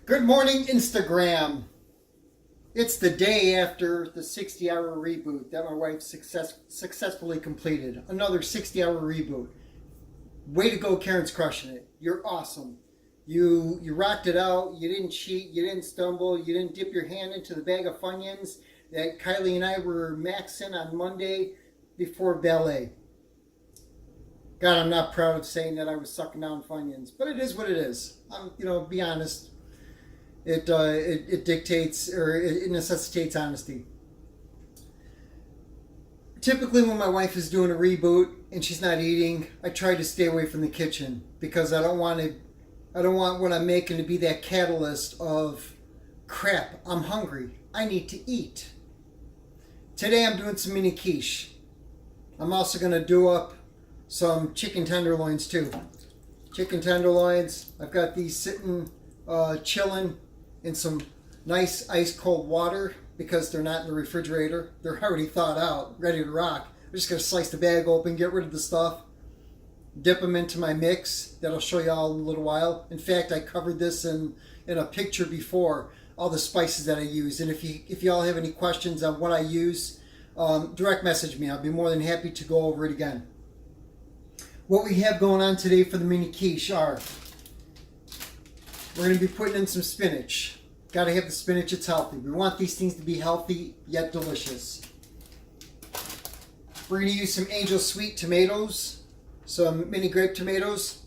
Good morning, Instagram. It's the day after the 60-hour reboot that my wife successfully completed. Another 60-hour reboot. Way to go, Karen's crushing it. You're awesome. You rocked it out. You didn't cheat. You didn't stumble. You didn't dip your hand into the bag of Funyuns that Kylie and I were maxing on Monday before ballet. God, I'm not proud of saying that I was sucking down Funyuns, but it is what it is. Be honest. It dictates, or it necessitates honesty. Typically when my wife is doing a reboot and she's not eating, I try to stay away from the kitchen because I don't want what I'm making to be that catalyst of crap, I'm hungry, I need to eat. Today I'm doing some mini quiche. I'm also going to do up some chicken tenderloins too. Chicken tenderloins, I've got these sitting chilling in some nice ice cold water because they're not in the refrigerator. They're already thawed out, ready to rock. I'm just going to slice the bag open, get rid of the stuff, dip them into my mix that I'll show you all in a little while. In fact, I covered this in a picture before, all the spices that I use. And if you all have any questions on what I use, direct message me. I'll be more than happy to go over it again. What we have going on today for the mini quiche are, we're going to be putting in some spinach. Got to have the spinach, it's healthy. We want these things to be healthy yet delicious. We're going to use some angel sweet tomatoes, some mini grape tomatoes.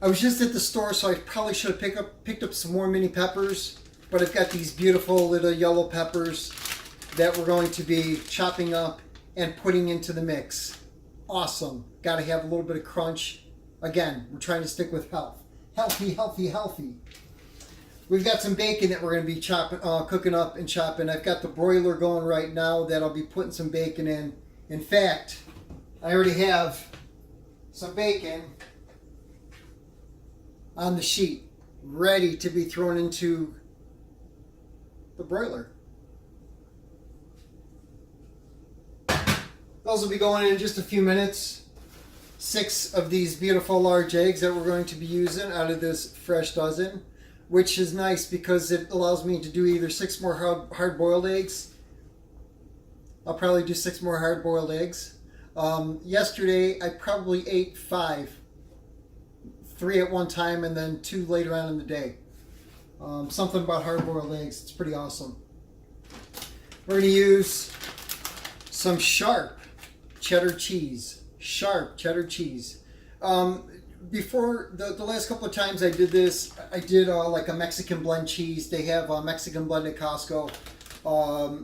I was just at the store, so I probably should have picked up some more mini peppers, but I've got these beautiful little yellow peppers that we're going to be chopping up and putting into the mix. Awesome. Got to have a little bit of crunch. Again, we're trying to stick with health. Healthy, healthy, healthy. We've got some bacon that we're going to be cooking up and chopping. I've got the broiler going right now that I'll be putting some bacon in. In fact, I already have some bacon on the sheet, ready to be thrown into the broiler. Those will be going in just a few minutes. 6 of these beautiful large eggs that we're going to be using out of this fresh dozen, which is nice because it allows me to do either 6 more hard-boiled eggs. I'll probably do 6 more hard-boiled eggs. Yesterday I probably ate 5, 3 at one time and then 2 later on in the day. Something about hard-boiled eggs, it's pretty awesome. We're going to use some sharp cheddar cheese. Sharp cheddar cheese. Before the last couple of times I did this, I did like a Mexican blend cheese. They have a Mexican blend at Costco,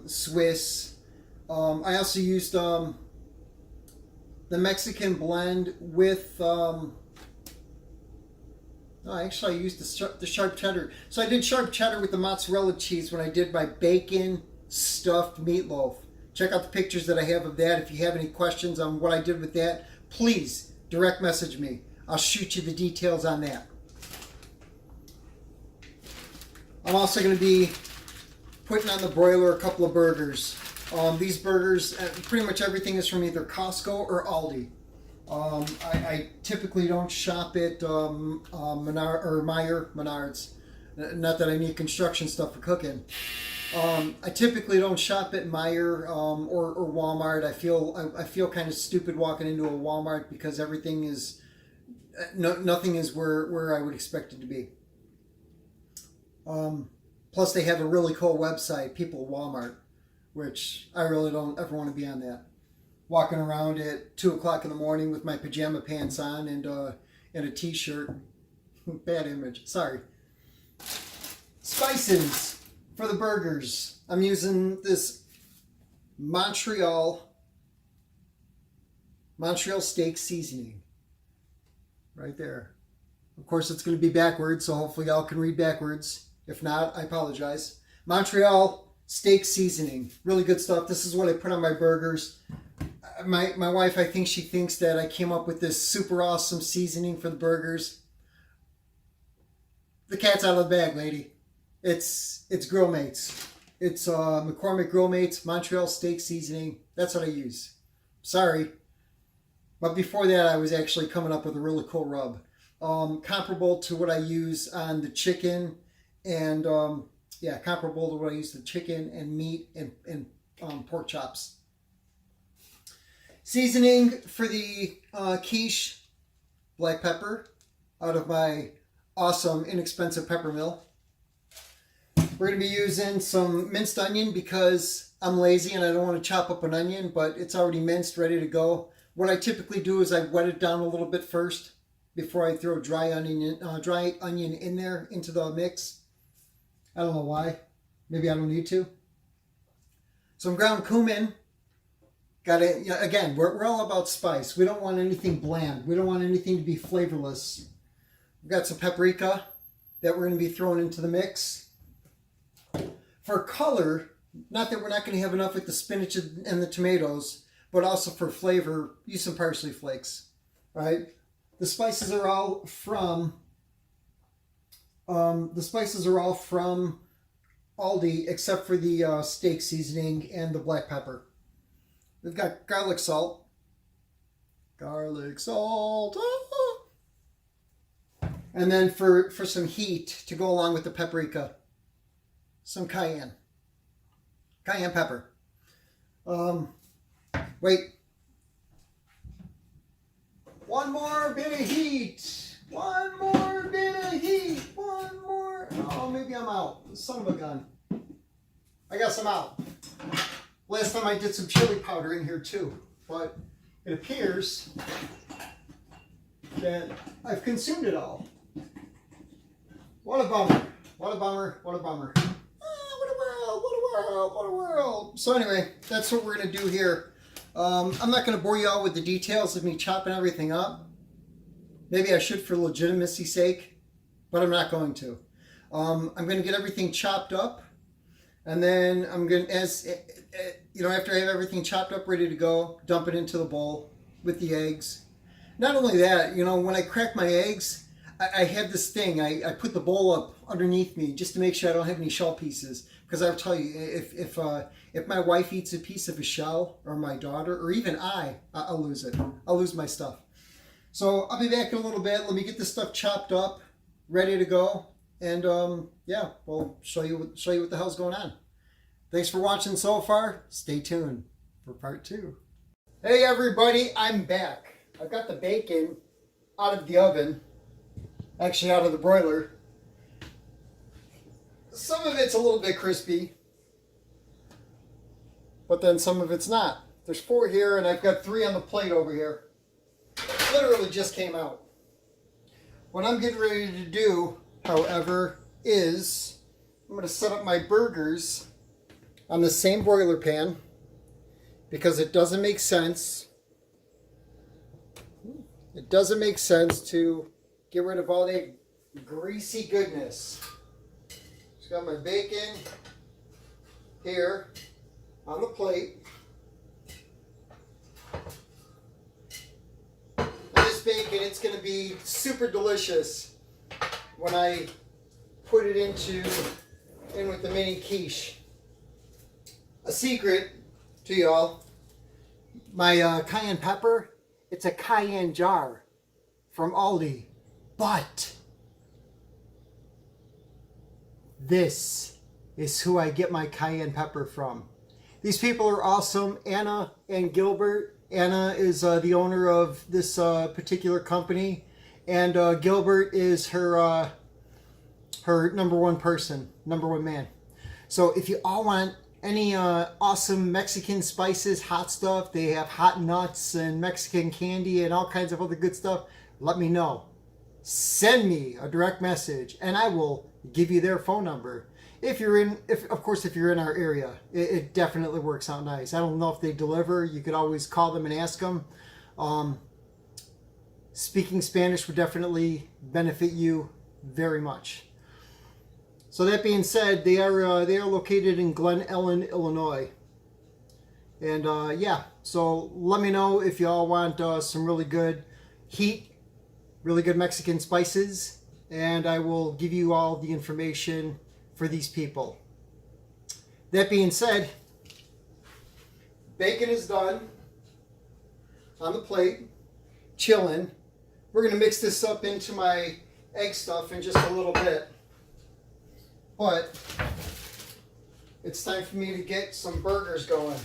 Swiss. I also used the Mexican blend with. No, actually, I used the sharp cheddar. So I did sharp cheddar with the mozzarella cheese when I did my bacon stuffed meatloaf. Check out the pictures that I have of that. If you have any questions on what I did with that, please direct message me. I'll shoot you the details on that. I'm also going to be putting on the broiler a couple of burgers. These burgers, pretty much everything is from either Costco or Aldi. I typically don't shop at Menards. Not that I need construction stuff for cooking. I typically don't shop at Meijer or Walmart. I feel kind of stupid walking into a Walmart because everything is nothing is where I would expect it to be. Plus, they have a really cool website, People Walmart, which I really don't ever want to be on that. Walking around at 2 o'clock in the morning with my pajama pants on and a t-shirt. Bad image. Sorry. Spices. For the burgers, I'm using this Montreal steak seasoning. Right there. Of course, it's going to be backwards, so hopefully y'all can read backwards. If not, I apologize. Montreal steak seasoning. Really good stuff. This is what I put on my burgers. My wife, I think she thinks that I came up with this super awesome seasoning for the burgers. The cat's out of the bag, lady. It's Grill Mates. It's McCormick Grill Mates Montreal steak seasoning. That's what I use. Sorry. But before that, I was actually coming up with a really cool rub. comparable to what I use on the chicken, and yeah, comparable to what I use the chicken and meat and pork chops. Seasoning for the quiche, black pepper out of my awesome inexpensive pepper mill. We're going to be using some minced onion because I'm lazy and I don't want to chop up an onion, but it's already minced, ready to go. What I typically do is I wet it down a little bit first before I throw dry onion in there into the mix. I don't know why. Maybe I don't need to. Some ground cumin. Got it. Again, we're all about spice. We don't want anything bland. We don't want anything to be flavorless. We've got some paprika that we're going to be throwing into the mix. For color, not that we're not going to have enough with the spinach and the tomatoes, but also for flavor, use some parsley flakes. Right? The spices are all from Aldi, except for the steak seasoning and the black pepper. We've got garlic salt. Garlic salt. And then for some heat to go along with the paprika, some cayenne pepper. Wait. One more bit of heat. One more bit of heat. One more. Oh, maybe I'm out. Son of a gun. I guess I'm out. Last time I did some chili powder in here too, but it appears that I've consumed it all. What a bummer. What a bummer. What a bummer. Oh, what a world. What a world. What a world. So anyway, that's what we're going to do here. I'm not going to bore you all with the details of me chopping everything up. Maybe I should for legitimacy's sake, but I'm not going to. I'm going to get everything chopped up, and then I'm going to, after I have everything chopped up, ready to go, dump it into the bowl with the eggs. Not only that, when I crack my eggs, I have this thing. I put the bowl up underneath me just to make sure I don't have any shell pieces. Because I'll tell you, if my wife eats a piece of a shell, or my daughter, or even I'll lose it. I'll lose my stuff. So I'll be back in a little bit. Let me get this stuff chopped up, ready to go, and yeah, we'll show you what the hell's going on. Thanks for watching so far. Stay tuned for part 2. Hey everybody, I'm back. I've got the bacon out of the oven, actually out of the broiler. Some of it's a little bit crispy, but then some of it's not. There's 4 here, and I've got 3 on the plate over here. Literally just came out. What I'm getting ready to do, however, is I'm going to set up my burgers on the same broiler pan because it doesn't make sense. It doesn't make sense to get rid of all that greasy goodness. Got my bacon here on the plate. And this bacon, it's going to be super delicious when I put it in with the mini quiche. A secret to y'all, my cayenne pepper, it's a cayenne jar from Aldi, but this is who I get my cayenne pepper from. These people are awesome. Anna and Gilbert. Anna is the owner of this particular company, and Gilbert is her number one man. So if you all want any awesome Mexican spices, hot stuff, they have hot nuts and Mexican candy and all kinds of other good stuff, let me know. Send me a direct message and I will give you their phone number. If you're in our area, it definitely works out nice. I don't know if they deliver. You could always call them and ask them. Speaking Spanish would definitely benefit you very much. So that being said, they are located in Glen Ellen, Illinois. And yeah, so let me know if y'all want some really good heat, really good Mexican spices, and I will give you all the information for these people. That being said, bacon is done on the plate, chilling. We're going to mix this up into my egg stuff in just a little bit. But it's time for me to get some burgers going.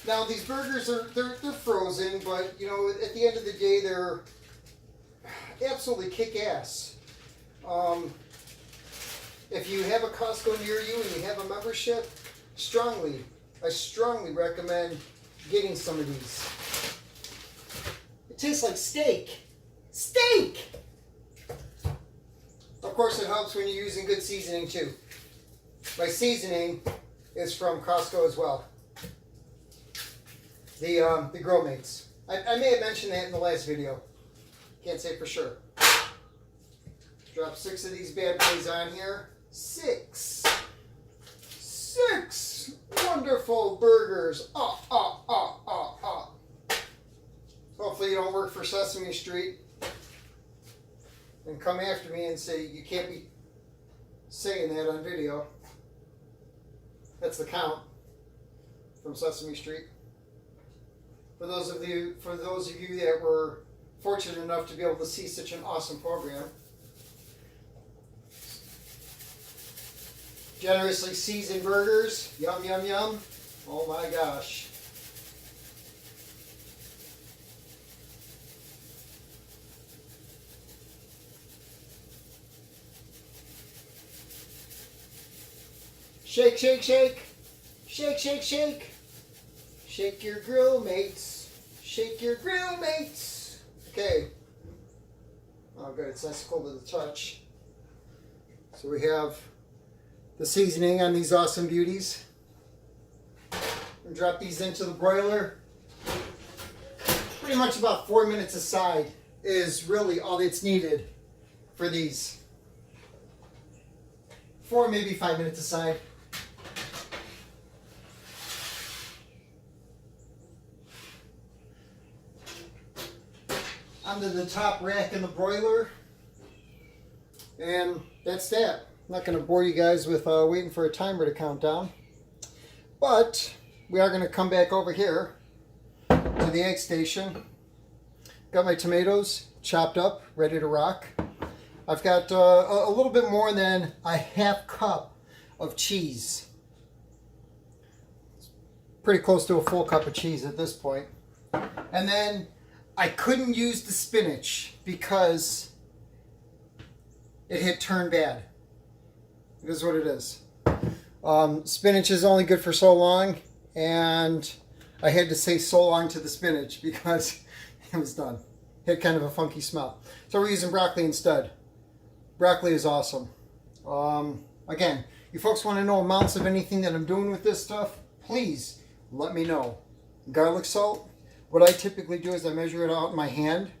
Now these burgers they're frozen, but you know, at the end of the day they're absolutely kick-ass. If you have a Costco near you and you have a membership, I strongly recommend getting some of these. It tastes like steak. Steak! Of course, it helps when you're using good seasoning too. My seasoning is from Costco as well. The Grill Mates. I may have mentioned that in the last video. Can't say for sure. Drop 6 of these bad boys on here. 6 wonderful burgers. Hopefully you don't work for Sesame Street and come after me and say you can't be saying that on video. That's the count from Sesame Street. For those of you that were fortunate enough to be able to see such an awesome program. Generously seasoned burgers. Yum, yum, yum. Oh my gosh. Shake, shake, shake. Shake, shake, shake. Shake your grill mates. Shake your grill mates. Okay. Oh good, it's nice and cold to the touch. So we have the seasoning on these awesome beauties. And drop these into the broiler. Pretty much about 4 minutes aside is really all that's needed for these. 4, maybe 5 minutes aside. Onto the top rack in the broiler. And that's that. I'm not going to bore you guys with waiting for a timer to count down. But we are going to come back over here to the egg station. Got my tomatoes chopped up, ready to rock. I've got a little bit more than a half cup of cheese. It's pretty close to a full cup of cheese at this point. And then I couldn't use the spinach because it had turned bad. It is what it is. Spinach is only good for so long, and I had to say so long to the spinach because it was done. It had kind of a funky smell. So we're using broccoli instead. Broccoli is awesome. Again, you folks want to know amounts of anything that I'm doing with this stuff, please let me know. Garlic salt, what I typically do is I measure it out in my hand,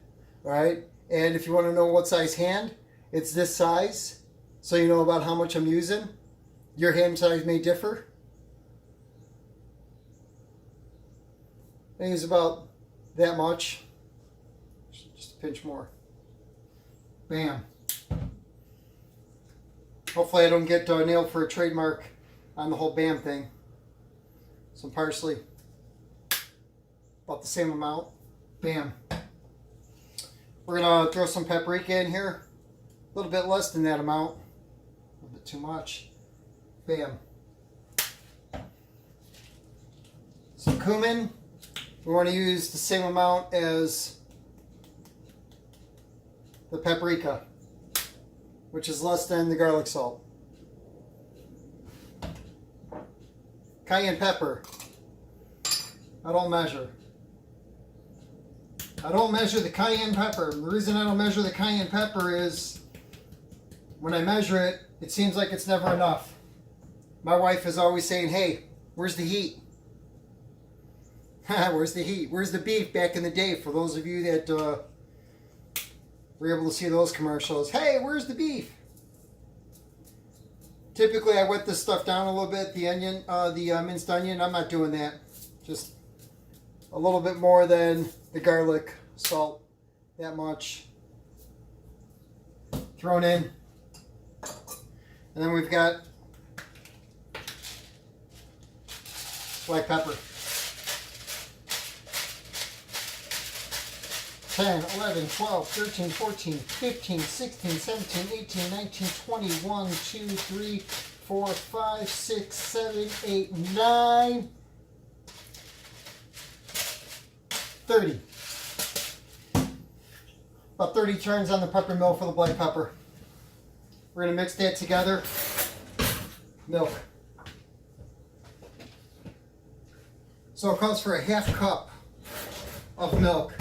all right? And if you want to know what size hand, it's this size. So you know about how much I'm using. Your hand size may differ. I use about that much. Just a pinch more. Bam. Hopefully I don't get nailed for a trademark on the whole bam thing. Some parsley. About the same amount. Bam. We're going to throw some paprika in here. A little bit less than that amount. A little bit too much. Bam. Some cumin. We want to use the same amount as the paprika, which is less than the garlic salt. Cayenne pepper. I don't measure. I don't measure the cayenne pepper. The reason I don't measure the cayenne pepper is when I measure it, it seems like it's never enough. My wife is always saying, hey, where's the heat? Where's the heat? Where's the beef back in the day? For those of you that were able to see those commercials. Hey, where's the beef? Typically, I wet this stuff down a little bit. The onion, the minced onion, I'm not doing that. Just a little bit more than the garlic, salt, that much thrown in. And then we've got black pepper. 10, 11, 12, 13, 14, 15, 16, 17, 18, 19, 20, 1, 2, 3, 4, 5, 6, 7, 8, 9, 30. About 30 turns on the pepper mill for the black pepper. We're going to mix that together. Milk. So it calls for a half cup of milk.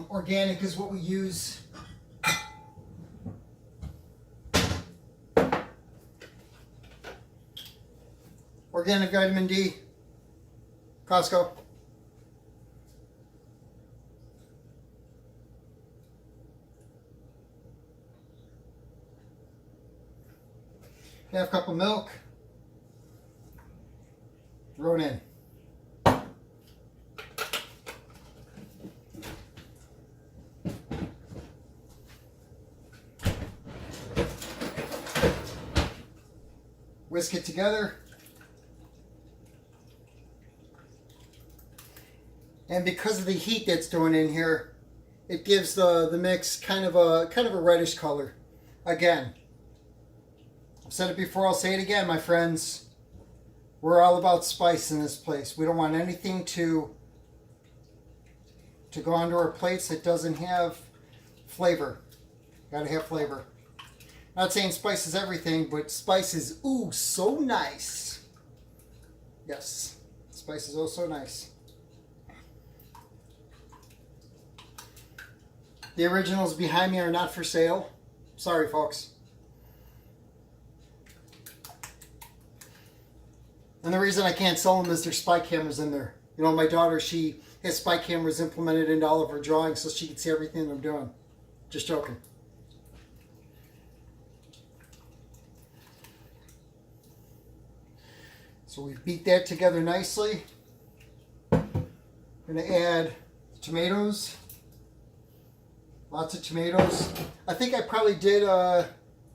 Organic is what we use. Organic vitamin D. Costco. Half cup of milk. Throw it in. Whisk it together. And because of the heat that's thrown in here, it gives the mix kind of a reddish color. Again, I've said it before, I'll say it again, my friends. We're all about spice in this place. We don't want anything to go onto our plates that doesn't have flavor. Gotta have flavor. Not saying spice is everything, but spice is, ooh, so nice. Yes, spice is oh so nice. The originals behind me are not for sale. Sorry, folks. And the reason I can't sell them is there's spy cameras in there. You know, my daughter, she has spy cameras implemented into all of her drawings so she can see everything I'm doing. Just joking. So we beat that together nicely. I'm going to add tomatoes. Lots of tomatoes. I think I probably did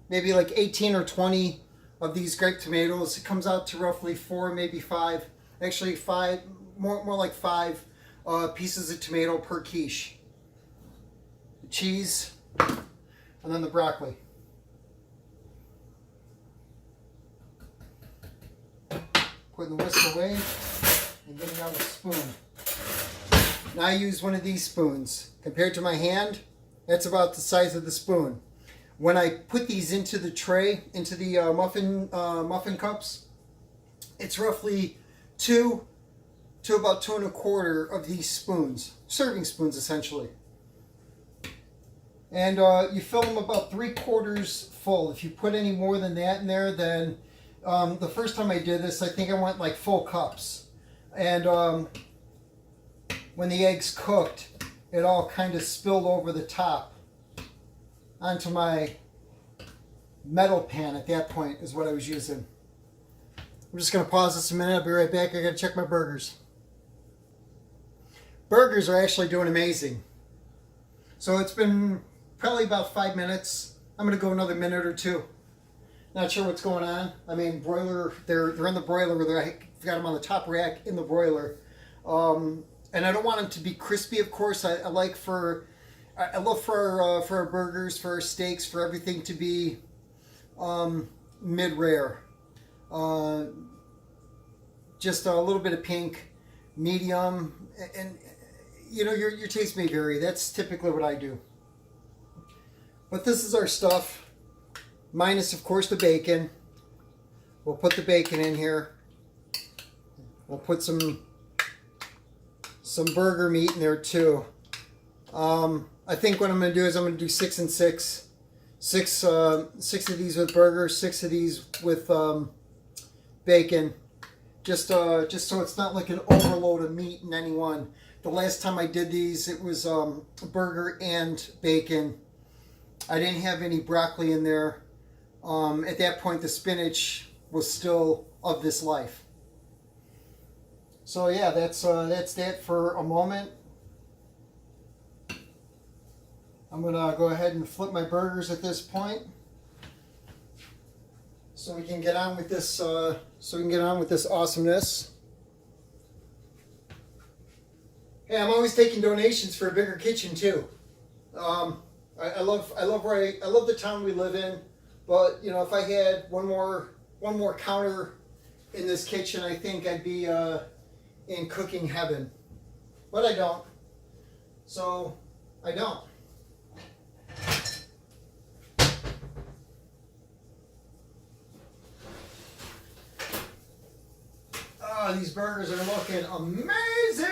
maybe like 18 or 20 of these grape tomatoes. It comes out to roughly 4, maybe 5. Actually 5, more like 5 pieces of tomato per quiche. The cheese, and then the broccoli. Putting the whisk away and getting out a spoon. Now I use one of these spoons. Compared to my hand, that's about the size of the spoon. When I put these into the tray, into the muffin cups, it's roughly 2 to about 2 1/4 of these spoons, serving spoons essentially. And you fill them about 3/4 full. If you put any more than that in there, then the first time I did this, I think I went like full cups. And when the eggs cooked, it all kind of spilled over the top onto my metal pan at that point is what I was using. I'm just going to pause this a minute. I'll be right back. I got to check my burgers. Burgers are actually doing amazing. So it's been probably about 5 minutes. I'm going to go another minute or 2. Not sure what's going on. I mean, broiler, they're in the broiler. I've got them on the top rack in the broiler. And I don't want them to be crispy, of course. I love for our burgers, for our steaks, for everything to be mid-rare. Just a little bit of pink, medium, and you know, your taste may vary. That's typically what I do. But this is our stuff. Minus, of course, the bacon. We'll put the bacon in here. We'll put some burger meat in there too. I think what I'm going to do is I'm going to do 6 and 6. 6 of these with burger, 6 of these with bacon. Just so it's not like an overload of meat in any one. The last time I did these, it was burger and bacon. I didn't have any broccoli in there. At that point, the spinach was still of this life. So yeah, that's that for a moment. I'm gonna go ahead and flip my burgers at this point, so we can get on with this. Awesomeness. Hey, I'm always taking donations for a bigger kitchen too. I love I love the town we live in, but you know, if I had one more counter in this kitchen, I think I'd be in cooking heaven. But I don't. So I don't. Oh, these burgers are looking amazing.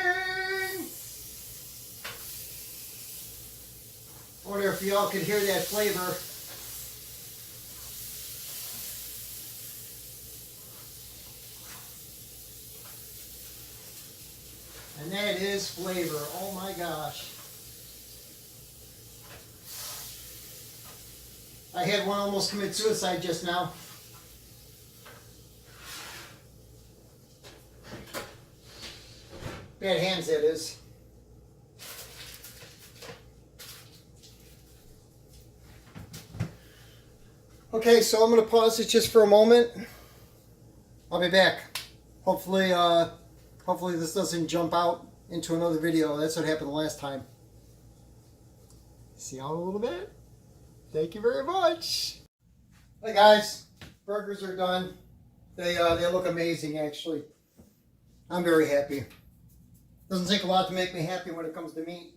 I wonder if y'all could hear that flavor. And that is flavor. Oh my gosh. I had one almost commit suicide just now. Bad hands, that is. Okay, so I'm going to pause it just for a moment. I'll be back. Hopefully this doesn't jump out into another video. That's what happened the last time. See out a little bit? Thank you very much. Hey guys, burgers are done. They look amazing actually. I'm very happy. Doesn't take a lot to make me happy when it comes to meat.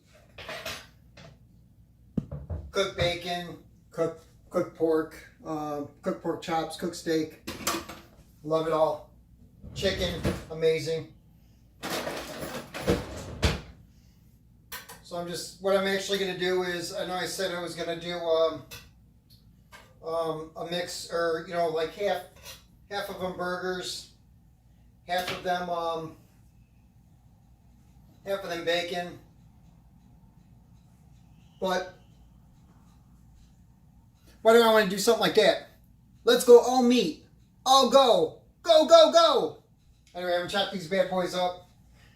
Cooked bacon, cooked pork, cooked pork chops, cooked steak. Love it all. Chicken, amazing. So what I'm actually going to do is, I know I said I was going to do a mix, or you know, like half of them burgers, half of them bacon. But why do I want to do something like that? Let's go all meat. All go. Go, go, go. Anyway, I'm going to chop these bad boys up.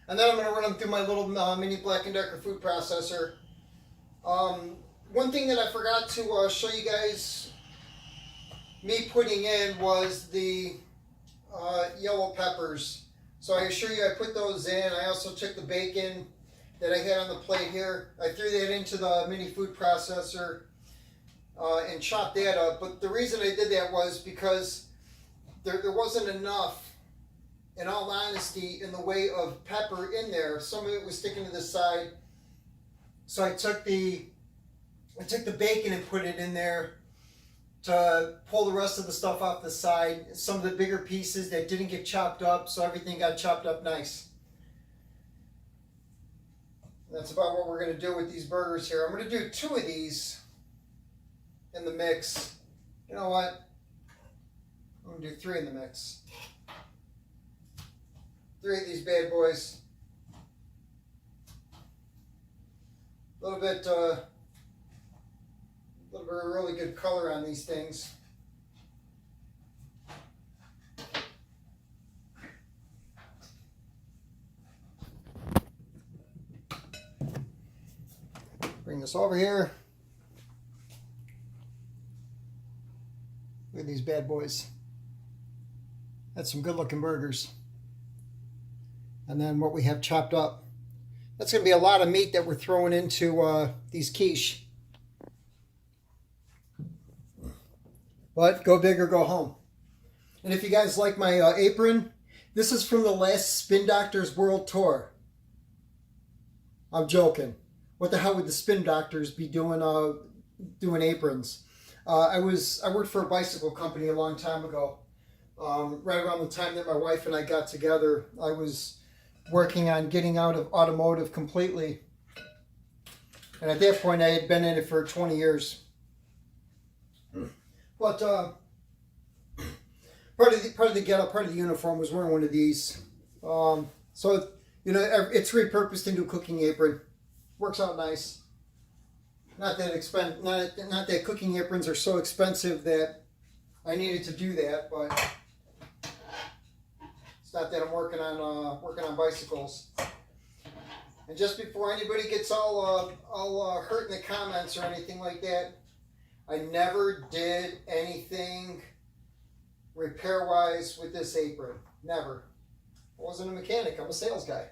And then I'm going to run them through my little mini Black & Decker food processor. One thing that I forgot to show you guys me putting in was the yellow peppers. So I assure you I put those in. I also took the bacon that I had on the plate here. I threw that into the mini food processor and chopped that up. But the reason I did that was because there wasn't enough, in all honesty, in the way of pepper in there. Some of it was sticking to the side. So I took the bacon and put it in there to pull the rest of the stuff off the side. Some of the bigger pieces that didn't get chopped up, so everything got chopped up nice. That's about what we're going to do with these burgers here. I'm going to do 2 of these in the mix. You know what? I'm going to do 3 in the mix. 3 of these bad boys. A little bit of really good color on these things. Bring this over here. Look at these bad boys. That's some good looking burgers. And then what we have chopped up. That's going to be a lot of meat that we're throwing into these quiche. But go big or go home. And if you guys like my apron, this is from the last Spin Doctors World Tour. I'm joking. What the hell would the Spin Doctors be doing doing aprons? I worked for a bicycle company a long time ago. Right around the time that my wife and I got together, I was working on getting out of automotive completely. And at that point, I had been in it for 20 years. But part of the getup, part of the uniform was wearing one of these. So you know, it's repurposed into a cooking apron. Works out nice. Not that cooking aprons are so expensive that I needed to do that, but it's not that I'm working on bicycles. And just before anybody gets all hurt in the comments or anything like that, I never did anything repair-wise with this apron. Never. I wasn't a mechanic. I'm a sales guy.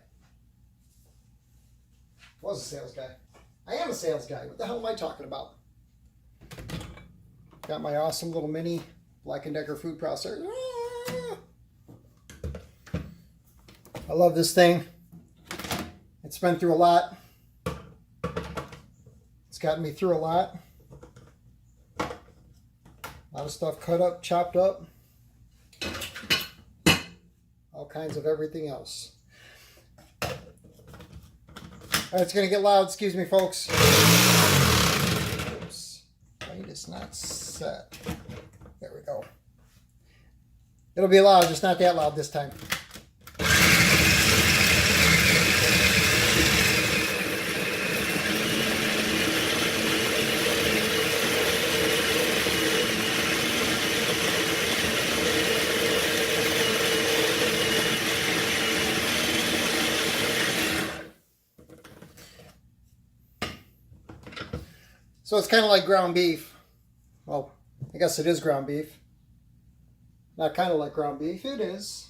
Was a sales guy. I am a sales guy. What the hell am I talking about? Got my awesome little mini Black & Decker food processor. I love this thing. It's been through a lot. It's gotten me through a lot. A lot of stuff cut up, chopped up. All kinds of everything else. All right, it's going to get loud. Excuse me, folks. Oops. Light is not set. There we go. It'll be loud, just not that loud this time. So it's kind of like ground beef. Well, I guess it is ground beef. Not kind of like ground beef. It is.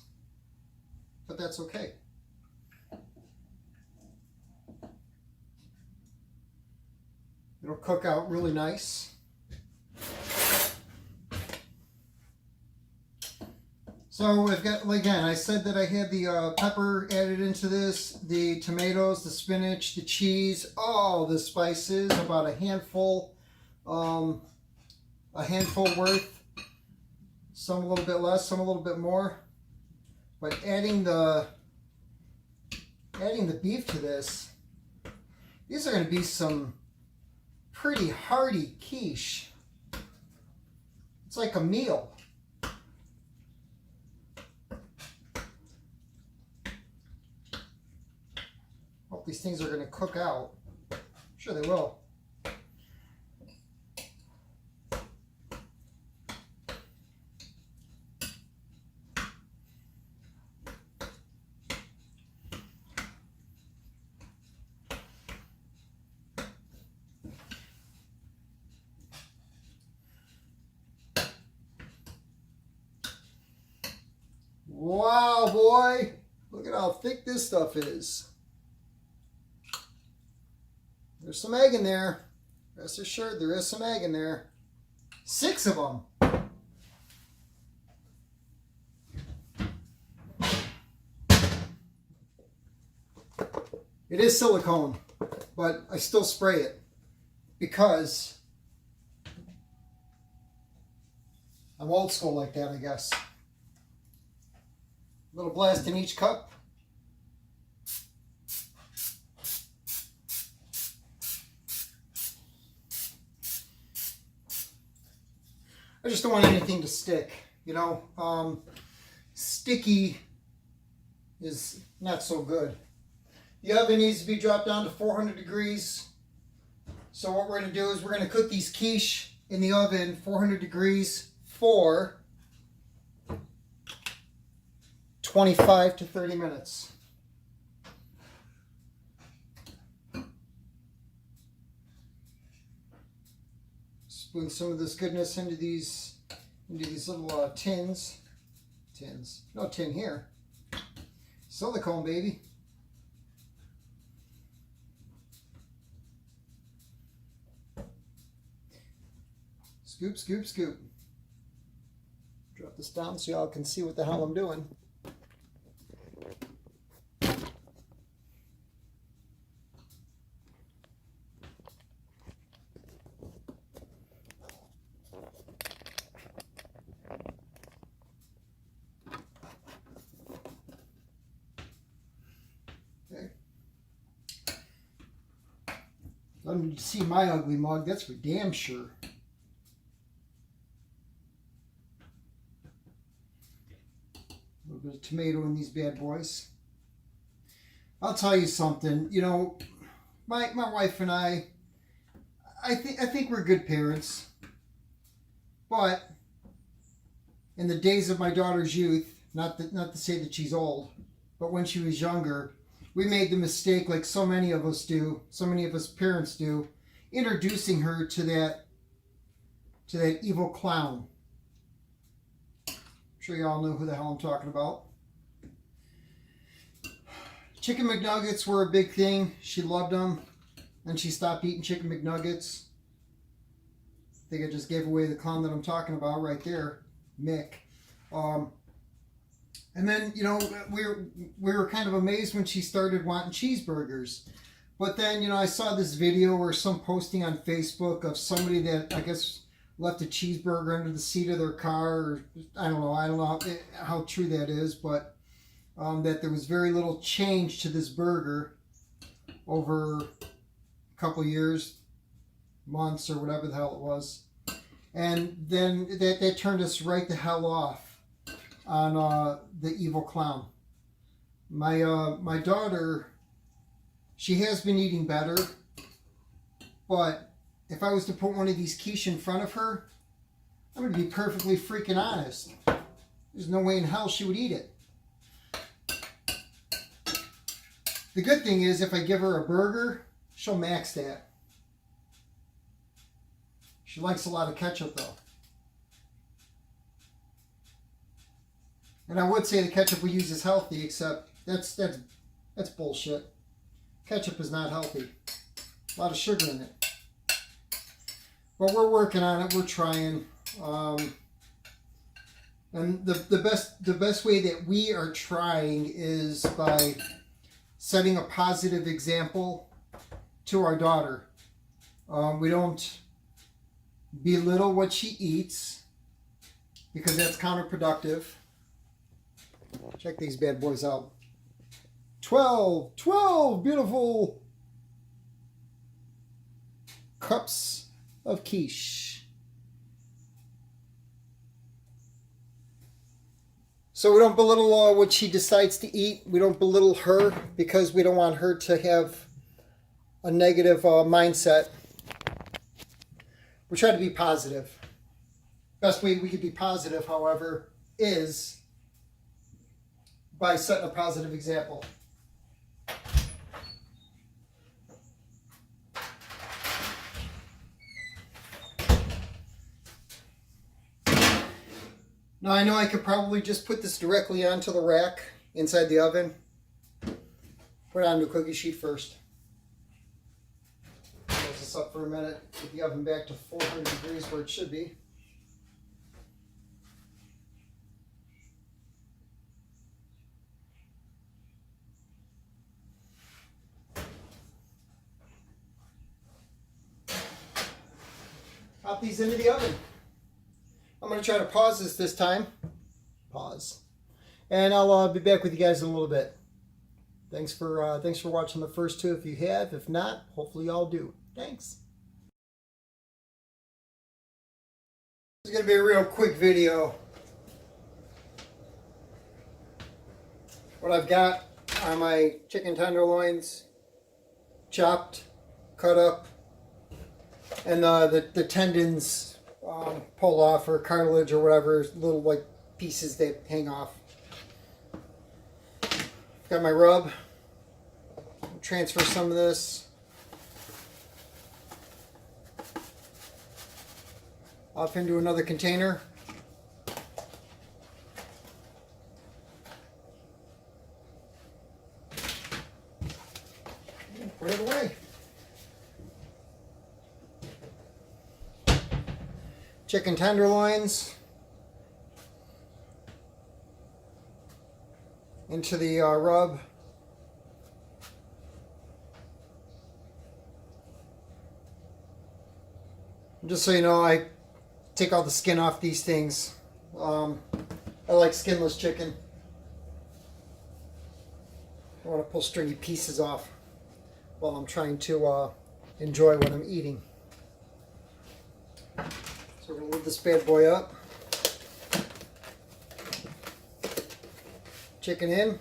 But that's okay. It'll cook out really nice. So we've got, again, I said that I had the pepper added into this, the tomatoes, the spinach, the cheese, all the spices, about a handful worth. Some a little bit less, some a little bit more. But adding the beef to this, these are going to be some pretty hearty quiche. It's like a meal. Hope these things are going to cook out. I'm sure they will. Wow, boy. Look at how thick this stuff is. There's some egg in there. Rest assured, there is some egg in there. 6 of them. It is silicone, but I still spray it because I'm old school like that, I guess. A little blast in each cup. I just don't want anything to stick, you know. Sticky is not so good. The oven needs to be dropped down to 400 degrees. So what we're going to do is we're going to cook these quiche in the oven 400 degrees for 25 to 30 minutes. Spoon some of this goodness into these little tins. No tin here. Silicone, baby. Scoop, scoop, scoop. Drop this down so y'all can see what the hell I'm doing. Let me see my ugly mug, that's for damn sure. A little bit of tomato in these bad boys. I'll tell you something, you know, my wife and I think we're good parents. But in the days of my daughter's youth, not to say that she's old, but when she was younger, we made the mistake, like so many of us do, so many of us parents do, introducing her to that evil clown. I'm sure you all know who the hell I'm talking about. Chicken McNuggets were a big thing. She loved them. And she stopped eating chicken McNuggets. I think I just gave away the clown that I'm talking about right there, Mick. And then, you know, we were kind of amazed when she started wanting cheeseburgers. But then, you know, I saw this video or some posting on Facebook of somebody that I guess left a cheeseburger under the seat of their car. Or, I don't know how true that is, but that there was very little change to this burger over a couple years, months, or whatever the hell it was. And then that turned us right the hell off on the evil clown. My daughter, she has been eating better, but if I was to put one of these quiche in front of her, I'm going to be perfectly freaking honest. There's no way in hell she would eat it. The good thing is if I give her a burger, she'll max that. She likes a lot of ketchup though. And I would say the ketchup we use is healthy, except that's bullshit. Ketchup is not healthy. A lot of sugar in it. But we're working on it. We're trying. And the best way that we are trying is by setting a positive example to our daughter. We don't belittle what she eats because that's counterproductive. Check these bad boys out. 12 beautiful cups of quiche. So we don't belittle what she decides to eat. We don't belittle her because we don't want her to have a negative mindset. We try to be positive. Best way we could be positive, however, is by setting a positive example. Now I know I could probably just put this directly onto the rack inside the oven. Put it onto a cookie sheet first. Close this up for a minute. Get the oven back to 400 degrees where it should be. Pop these into the oven. I'm going to try to pause this time. Pause. And I'll be back with you guys in a little bit. Thanks for watching the first two if you have. If not, hopefully y'all do. Thanks. This is going to be a real quick video. What I've got are my chicken tenderloins, chopped, cut up, and the tendons pull off, or cartilage or whatever, little like pieces that hang off. Got my rub. Transfer some of this off into another container. Put it away. Chicken tenderloins into the rub. Just so you know, I take all the skin off these things. I like skinless chicken. I want to pull stringy pieces off while I'm trying to enjoy what I'm eating. So we're going to load this bad boy up. Chicken in.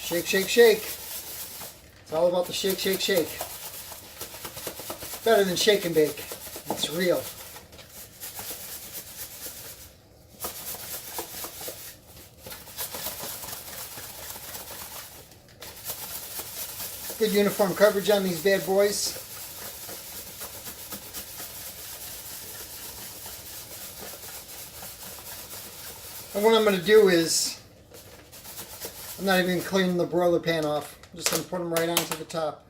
Shake, shake, shake. It's all about the shake, shake, shake. Better than shake and bake. It's real. Good uniform coverage on these bad boys. And what I'm going to do is not even cleaning the broiler pan off. Just gonna put them right onto the top.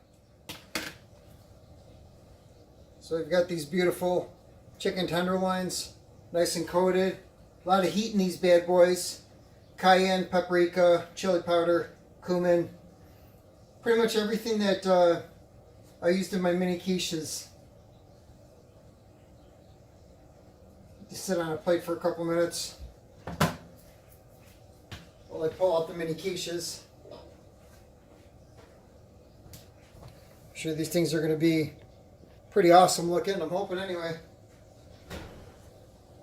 So we've got these beautiful chicken tenderloins, nice and coated. A lot of heat in these bad boys. Cayenne, paprika, chili powder, cumin. Pretty much everything that I used in my mini quiches. Just sit on a plate for a couple minutes while I pull out the mini quiches. I'm sure these things are going to be pretty awesome looking. I'm hoping anyway.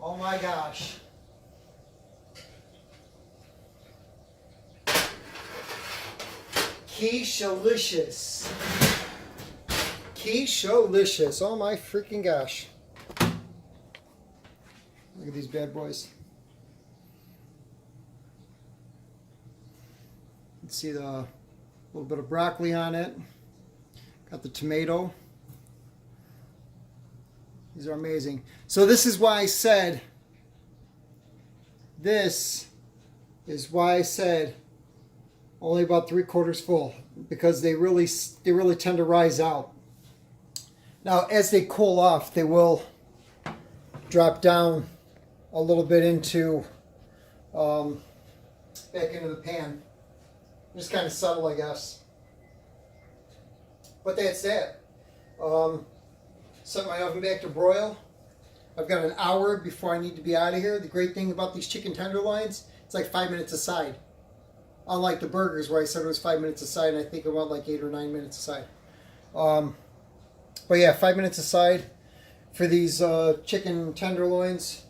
Oh my gosh. Quiche-alicious. Quiche-alicious. Oh my freaking gosh. Look at these bad boys. Let's see the little bit of broccoli on it. Got the tomato. These are amazing. So this is why I said, only about 3/4 full, because they really tend to rise out. Now, as they cool off, they will drop down a little bit into back into the pan. Just kind of subtle, I guess. But that's that. Set my oven back to broil. I've got an hour before I need to be out of here. The great thing about these chicken tenderloins, it's like 5 minutes aside. Unlike the burgers where I said it was 5 minutes aside, and I think it went like 8 or 9 minutes aside. But yeah, 5 minutes aside for these chicken tenderloins,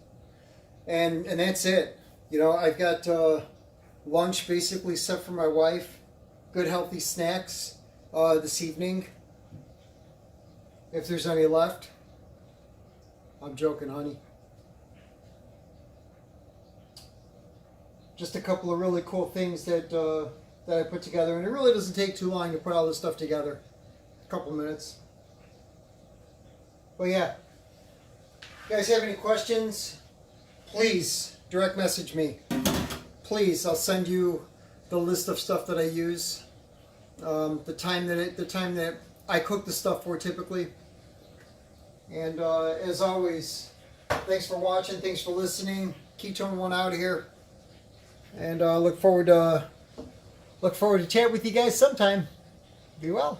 and that's it. You know, I've got lunch basically set for my wife. Good healthy snacks this evening, if there's any left. I'm joking, honey. Just a couple of really cool things that I put together, and it really doesn't take too long to put all this stuff together. A couple minutes. But yeah, if you guys have any questions, please direct message me. Please, I'll send you the list of stuff that I use, the time that I cook the stuff for typically. And as always, thanks for watching, thanks for listening. Ketone one out here, and look forward to chat with you guys sometime. Be well.